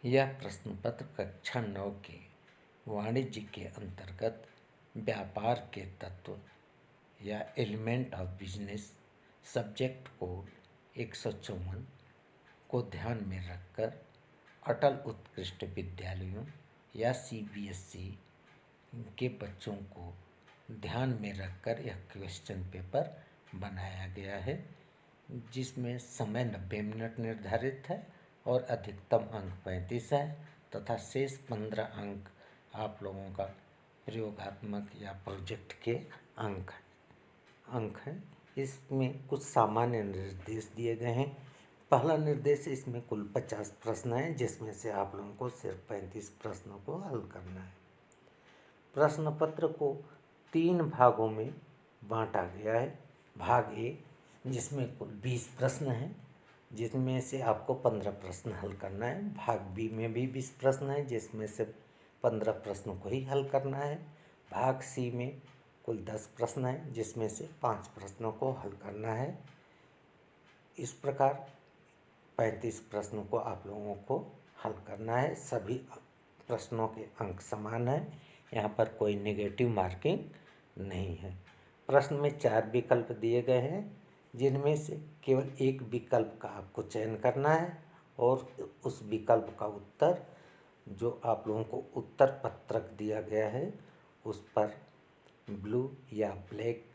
यह प्रश्न पत्र कक्षा 9 के वाणिज्य के अंतर्गत व्यापार के तत्व या element of business subject code 154 को ध्यान में रखकर अटल उत्कृष्ट विद्यालयों या CBSE के बच्चों को ध्यान में रखकर यह क्वेश्चन पेपर बनाया गया है, जिसमें समय 90 मिनट निर्धारित है और अधिकतम अंक 35 है तथा शेष 15 अंक आप लोगों का प्रयोगात्मक या प्रोजेक्ट के अंक हैं। इसमें कुछ सामान्य निर्देश दिए गए हैं। पहला निर्देश, इसमें कुल 50 प्रश्न हैं, जिसमें से आप लोगों को सिर्फ 35 प्रश्नों को हल करना है। प्रश्न पत्र को 3 भागों में बांटा गया है। भाग ए, जिसमें कुल 20 प्रश्न हैं, जिसमें से आपको 15 प्रश्न हल करना है। भाग बी में भी 20 प्रश्न हैं, जिसमें से 15 प्रश्नों को ही हल करना है। भाग सी में कुल 10 प्रश्न हैं, जिसमें से 5 प्रश्नों को हल करना है। इस प्रकार 35 प्रश्नों को आप लोगों को हल करना है। सभी प्रश्नों के अंक समान हैं, यहाँ पर कोई नेगेटिव मार्किंग नहीं है। प्रश्न में 4 विकल्प दिए गए हैं, जिनमें से केवल एक विकल्प का आपको चयन करना है और उस विकल्प का उत्तर, जो आप लोगों को उत्तर पत्रक दिया गया है, उस पर ब्लू या ब्लैक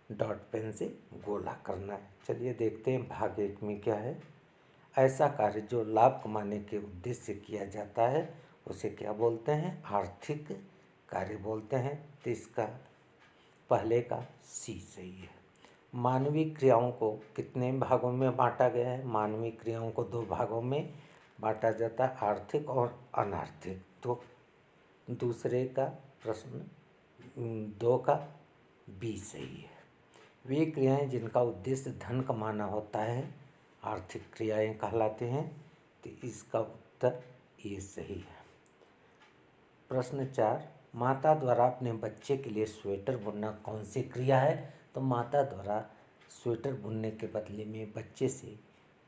डॉट पेन से गोला करना है। चलिए देखते हैं भाग एक में क्या है। ऐसा कार्य जो लाभ कमाने के उद्देश्य से किया जाता है, उसे क्या बोलते हैं? आर्थिक कार्य बोलते हैं। तो इसका पहले का सी सही है। मानवीय क्रियाओं को कितने भागों में बांटा गया है? मानवीय क्रियाओं को 2 भागों में बांटा जाता है, आर्थिक और अनार्थिक। तो दूसरे का प्रश्न 2 का बी सही है। वे क्रियाएं जिनका उद्देश्य धन कमाना होता है आर्थिक क्रियाएं कहलाते हैं। तो इसका उत्तर ये सही है। प्रश्न 4, माता द्वारा अपने बच्चे के लिए स्वेटर बुनना कौन सी क्रिया है? तो माता द्वारा स्वेटर बुनने के बदले में बच्चे से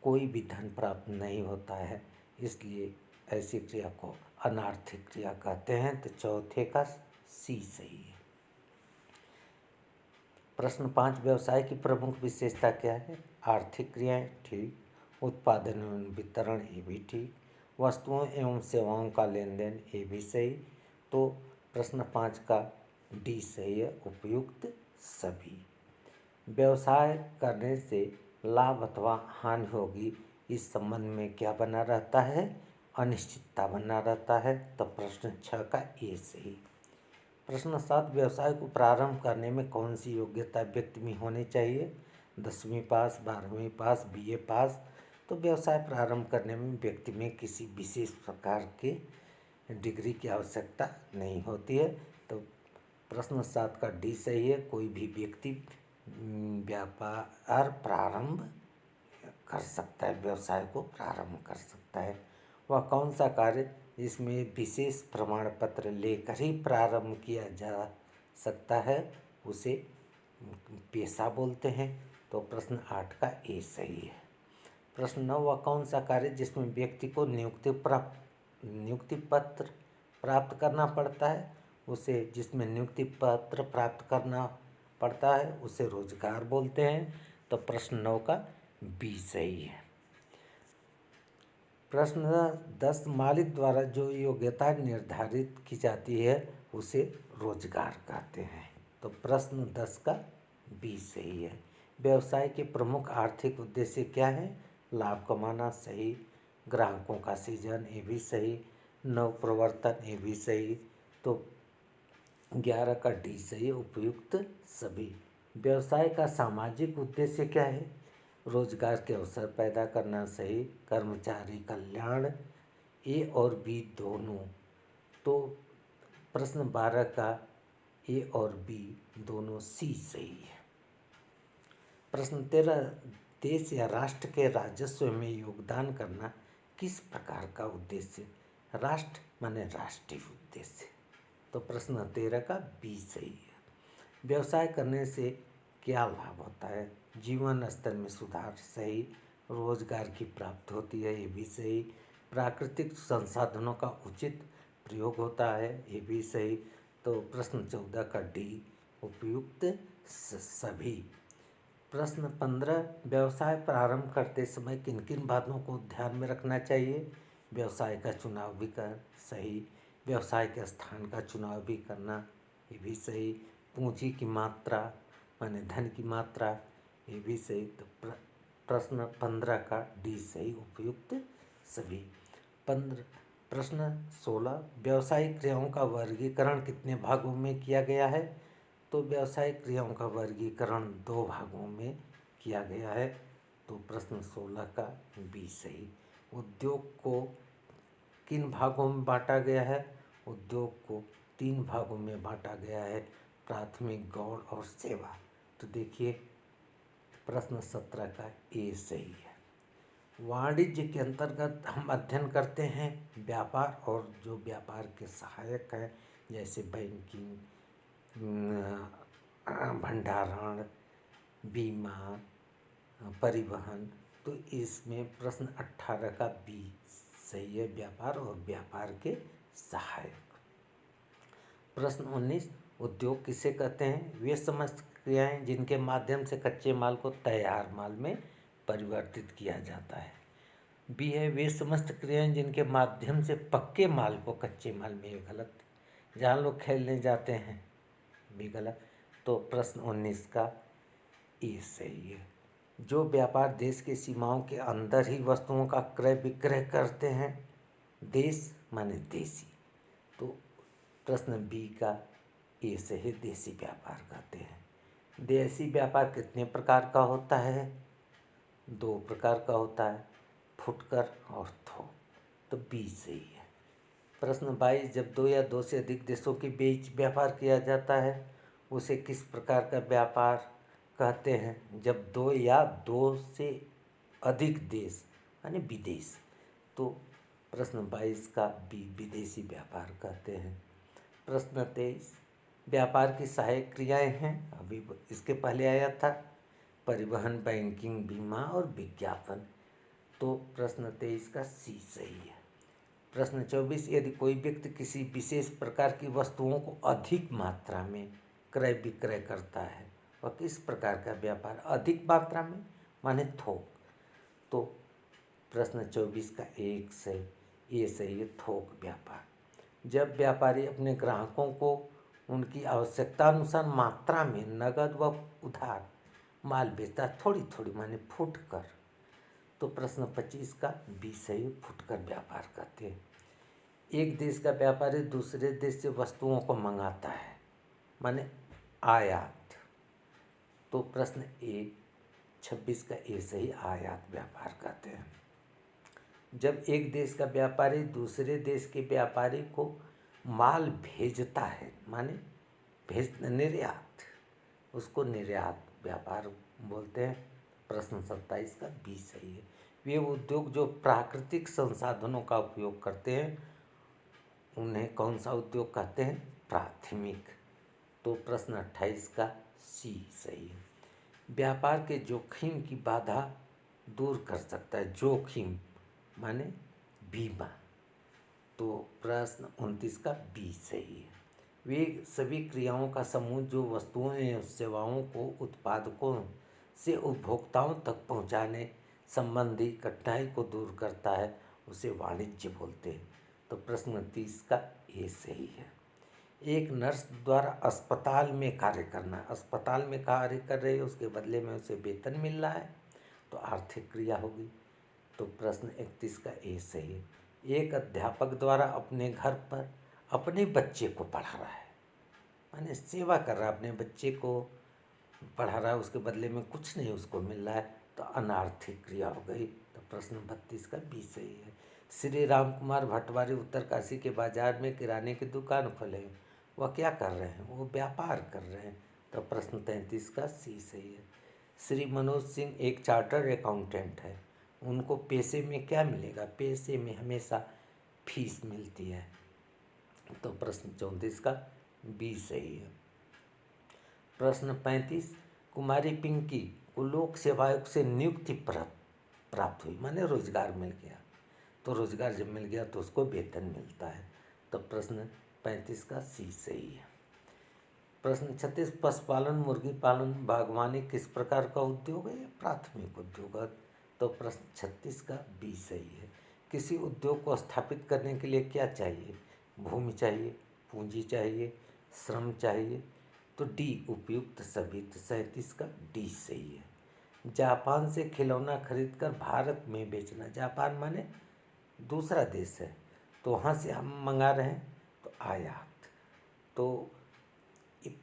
कोई भी धन प्राप्त नहीं होता है, इसलिए ऐसी क्रिया को अनार्थिक क्रिया कहते हैं। तो चौथे का सी सही है। प्रश्न 5, व्यवसाय की प्रमुख विशेषता क्या है? आर्थिक क्रियाएं, ठीक। उत्पादन एवं वितरण, ये भी ठीक। वस्तुओं एवं सेवाओं का लेन देन, ये भी सही। तो प्रश्न 5 का डी सही है, उपयुक्त सभी। व्यवसाय करने से लाभ अथवा हानि होगी, इस संबंध में क्या बना रहता है? अनिश्चितता बना रहता है। तो प्रश्न 6 का ए सही। प्रश्न 7, व्यवसाय को प्रारंभ करने में कौन सी योग्यता व्यक्ति में होनी चाहिए? 10वीं पास, 12वीं पास, BA पास। तो व्यवसाय प्रारंभ करने में व्यक्ति में किसी विशेष प्रकार के डिग्री की आवश्यकता नहीं होती है। तो प्रश्न 7 का डी सही है। कोई भी व्यक्ति व्यापार प्रारंभ कर सकता है, व्यवसाय को प्रारंभ कर सकता है। वह कौन सा कार्य जिसमें विशेष प्रमाण पत्र लेकर ही प्रारंभ किया जा सकता है, उसे पेशा बोलते हैं। तो प्रश्न 8 का ए सही है। प्रश्न 9, वह कौन सा कार्य जिसमें व्यक्ति को नियुक्ति पत्र प्राप्त करना पड़ता है, उसे जिसमें नियुक्ति पत्र प्राप्त करना पड़ता है उसे रोजगार बोलते हैं। तो प्रश्न 9 का बी सही है। प्रश्न 10, मालिक द्वारा जो योग्यता निर्धारित की जाती है उसे रोजगार कहते हैं। तो प्रश्न 10 का बी सही है। व्यवसाय के प्रमुख आर्थिक उद्देश्य क्या है? लाभ कमाना, सही। ग्राहकों का सृजन, ये भी सही। नवप्रवर्तन, ये भी सही। तो 11 का डी सही, उपयुक्त सभी। व्यवसाय का सामाजिक उद्देश्य क्या है? रोजगार के अवसर पैदा करना, सही। कर्मचारी कल्याण, ए और बी दोनों। तो प्रश्न 12 का ए और बी दोनों सी सही है। प्रश्न 13, देश या राष्ट्र के राजस्व में योगदान करना किस प्रकार का उद्देश्य? राष्ट्र माने राष्ट्रीय उद्देश्य। तो प्रश्न 13 का बी सही है। व्यवसाय करने से क्या लाभ होता है? जीवन स्तर में सुधार, सही। रोजगार की प्राप्ति होती है, ये भी सही। प्राकृतिक संसाधनों का उचित प्रयोग होता है, ये भी सही। तो प्रश्न 14 का डी उपयुक्त सभी। प्रश्न 15 व्यवसाय प्रारंभ करते समय किन किन बातों को ध्यान में रखना चाहिए? व्यवसाय का चुनाव भी कर सही, व्यवसाय के स्थान का चुनाव भी करना, ये भी सही। पूंजी की मात्रा माने धन की मात्रा, ये भी सही। तो प्रश्न 15 का डी सही उपयुक्त सभी। 15 प्रश्न 16 व्यावसायिक क्रियाओं का वर्गीकरण कितने भागों में किया गया है? तो व्यावसायिक क्रियाओं का वर्गीकरण 2 भागों में किया गया है। तो प्रश्न 16 का बी सही। उद्योग को किन भागों में बांटा गया है? उद्योग को 3 भागों में बांटा गया है, प्राथमिक, गौण और सेवा। तो देखिए प्रश्न 17 का ए सही है। वाणिज्य के अंतर्गत हम अध्ययन करते हैं व्यापार और जो व्यापार के सहायक हैं, जैसे बैंकिंग, भंडारण, बीमा, परिवहन। तो इसमें प्रश्न 18 का बी सही है, व्यापार और व्यापार के सहायक। प्रश्न 19 उद्योग किसे कहते हैं? वे समस्त क्रियाएं जिनके माध्यम से कच्चे माल को तैयार माल में परिवर्तित किया जाता है। बी है वे समस्त क्रियाएं जिनके माध्यम से पक्के माल को कच्चे माल में, ये गलत, जहाँ लोग खेलने जाते हैं, भी गलत। तो प्रश्न 19 का ए सही है। जो व्यापार देश की सीमाओं के अंदर ही वस्तुओं का क्रय विक्रय करते हैं, देश माने देसी। तो प्रश्न बी का ए से ही देसी व्यापार कहते हैं। देसी व्यापार कितने प्रकार का होता है? 2 प्रकार का होता है, फुटकर और थोक। तो बी सही है। प्रश्न 22 जब 2 या 2 से अधिक देशों के बीच व्यापार किया जाता है उसे किस प्रकार का व्यापार कहते हैं? जब 2 या 2 से अधिक देश यानी विदेश। तो प्रश्न 22 का बी विदेशी व्यापार कहते हैं। प्रश्न 23 व्यापार की सहायक क्रियाएं हैं, अभी इसके पहले आया था, परिवहन, बैंकिंग, बीमा और विज्ञापन। तो प्रश्न 23 का सी सही है। प्रश्न 24 यदि कोई व्यक्ति किसी विशेष प्रकार की वस्तुओं को अधिक मात्रा में क्रय विक्रय करता है वह किस प्रकार का व्यापार? अधिक मात्रा में माने थोक। तो प्रश्न 24 का एक सही, ये सही है, थोक व्यापार। जब व्यापारी अपने ग्राहकों को उनकी आवश्यकता अनुसार मात्रा में नगद व उधार माल बेचता है, थोड़ी थोड़ी माने फुटकर। तो प्रश्न 25 का बी सही, फुटकर व्यापार कहते हैं। एक देश का व्यापारी दूसरे देश से वस्तुओं को मंगाता है माने आयात। तो प्रश्न 26 का ए सही, आयात व्यापार कहते हैं। जब एक देश का व्यापारी दूसरे देश के व्यापारी को माल भेजता है माने निर्यात, उसको निर्यात व्यापार बोलते हैं। प्रश्न 27 का बी सही है। वे उद्योग जो प्राकृतिक संसाधनों का उपयोग करते हैं उन्हें कौन सा उद्योग कहते हैं? प्राथमिक। तो प्रश्न 28 का सी सही है। व्यापार के जोखिम की बाधा दूर कर सकता है, जोखिम माने बीमा। तो प्रश्न 29 का बी सही है। वे सभी क्रियाओं का समूह जो वस्तुओं एवं सेवाओं को उत्पादकों से उपभोक्ताओं तक पहुंचाने संबंधी कठिनाई को दूर करता है उसे वाणिज्य बोलते हैं। तो प्रश्न 30 का ए सही है। एक नर्स द्वारा अस्पताल में कार्य करना, अस्पताल में कार्य कर रही है उसके बदले में उसे वेतन मिल रहा है, तो आर्थिक क्रिया होगी। तो प्रश्न 31 का ए सही है। एक अध्यापक द्वारा अपने घर पर अपने बच्चे को पढ़ा रहा है माने सेवा कर रहा है, अपने बच्चे को पढ़ा रहा है, उसके बदले में कुछ नहीं उसको मिल रहा है, तो अनार्थिक क्रिया हो गई। तो प्रश्न 32 का बी सही है। श्री राम कुमार भटवारी उत्तरकाशी के बाजार में किराने की दुकान खोले हैं, वह क्या कर रहे हैं? वो व्यापार कर रहे हैं। तो प्रश्न 33 का सी सही है। श्री मनोज सिंह एक चार्टर्ड अकाउंटेंट है, उनको पैसे में क्या मिलेगा? पैसे में हमेशा फीस मिलती है। तो प्रश्न 34 का बी सही है। प्रश्न 35 कुमारी पिंकी को लोक सेवा आयोग से नियुक्ति प्राप्त हुई माने रोजगार मिल गया, तो रोजगार जब मिल गया तो उसको वेतन मिलता है। तो प्रश्न 35 का सी सही है। प्रश्न 36, पशुपालन, मुर्गी पालन, बागवानी किस प्रकार का उद्योग है? प्राथमिक उद्योग है। तो प्रश्न 36 का बी सही है। किसी उद्योग को स्थापित करने के लिए क्या चाहिए? भूमि चाहिए, पूंजी चाहिए, श्रम चाहिए। तो डी उपयुक्त सभी। तो 37 का डी सही है। जापान से खिलौना खरीदकर भारत में बेचना। जापान माने दूसरा देश है, तो वहाँ से हम मंगा रहे हैं तो आयात। तो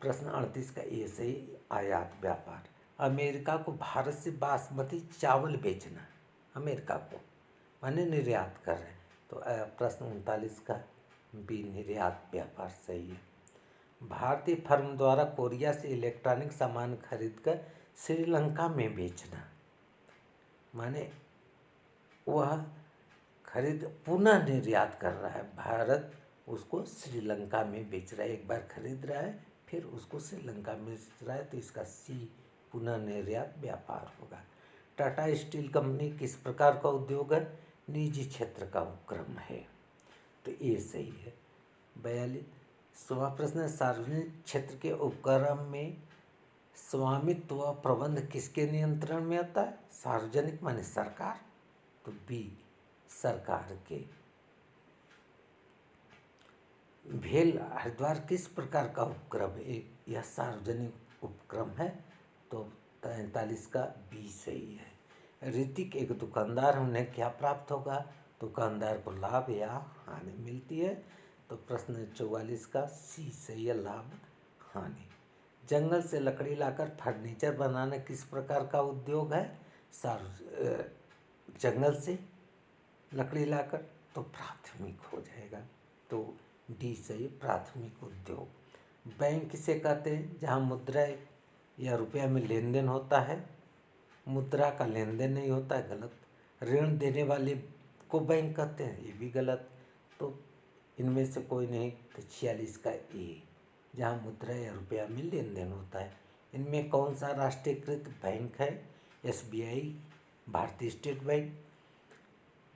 प्रश्न 38 का ये सही, आयात व्यापार। अमेरिका को भारत से बासमती चावल बेचना, अमेरिका को माने निर्यात कर रहे हैं। तो प्रश्न 39 का बी निर्यात व्यापार सही है। भारतीय फर्म द्वारा कोरिया से इलेक्ट्रॉनिक सामान खरीदकर श्रीलंका में बेचना, माने वह खरीद पुनः निर्यात कर रहा है, भारत उसको श्रीलंका में बेच रहा है। एक बार खरीद रहा है फिर उसको श्रीलंका में बेच रहा है, तो इसका सी पुनः निर्यात व्यापार होगा। टाटा स्टील कंपनी किस प्रकार का उद्योग है? निजी क्षेत्र का उपक्रम है। तो ये सही है। 42वां प्रश्न है, सार्वजनिक क्षेत्र के उपक्रम में स्वामित्व व प्रबंध किसके नियंत्रण में आता है? सार्वजनिक माने सरकार। तो बी सरकार के। भेल हरिद्वार किस प्रकार का उपक्रम है? यह सार्वजनिक उपक्रम है। तो 43 का बी सही है। ऋतिक एक दुकानदार, उन्हें क्या प्राप्त होगा? दुकानदार को लाभ या हानि मिलती है। तो प्रश्न 44 का सी सही है, लाभ हानि। जंगल से लकड़ी लाकर फर्नीचर बनाना किस प्रकार का उद्योग है? जंगल से लकड़ी लाकर, तो प्राथमिक हो जाएगा। तो डी सही, प्राथमिक उद्योग। बैंक किसे कहते हैं? जहाँ मुद्रा या रुपया में लेन देन होता है, मुद्रा का लेन देन नहीं होता है, गलत। ऋण देने वाले को बैंक कहते हैं, ये भी गलत। तो इनमें से कोई नहीं। तो 46 का ए, जहाँ मुद्रा या रुपया में लेन देन होता है। इनमें कौन सा राष्ट्रीयकृत बैंक है? SBI, भारतीय स्टेट बैंक,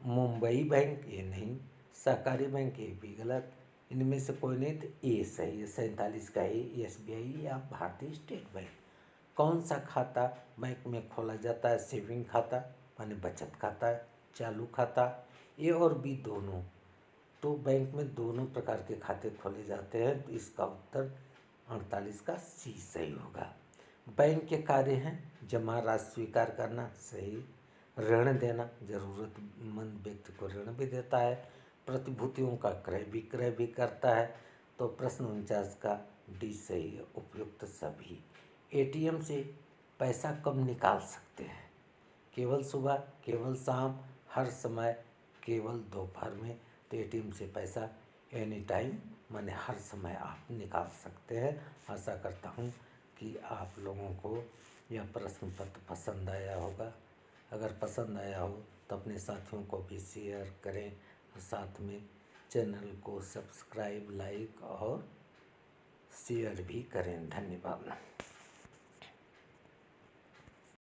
मुंबई बैंक, ये नहीं। सहकारी बैंक, ये भी गलत। इनमें से कोई नहीं। तो ए सही है, 47 का ए, SBI या भारतीय स्टेट बैंक। कौन सा खाता बैंक में खोला जाता है? सेविंग खाता माने बचत खाता, चालू खाता, ए और बी दोनों। तो बैंक में दोनों प्रकार के खाते खोले जाते हैं। तो इसका उत्तर 48 का सी सही होगा। बैंक के कार्य हैं जमा राशि स्वीकार करना, सही। ऋण देना, जरूरतमंद व्यक्ति को ऋण भी देता है। प्रतिभूतियों का क्रय विक्रय भी करता है। तो प्रश्न 49 का डी सही है, उपयुक्त सभी। ATM से पैसा कब निकाल सकते हैं? केवल सुबह, केवल शाम, हर समय, केवल दोपहर में। तो ATM से पैसा एनी टाइम माने हर समय आप निकाल सकते हैं। आशा करता हूँ कि आप लोगों को यह प्रश्न पत्र पसंद आया होगा। अगर पसंद आया हो तो अपने साथियों को भी शेयर करें और साथ में चैनल को सब्सक्राइब, लाइक और शेयर भी करें। धन्यवाद।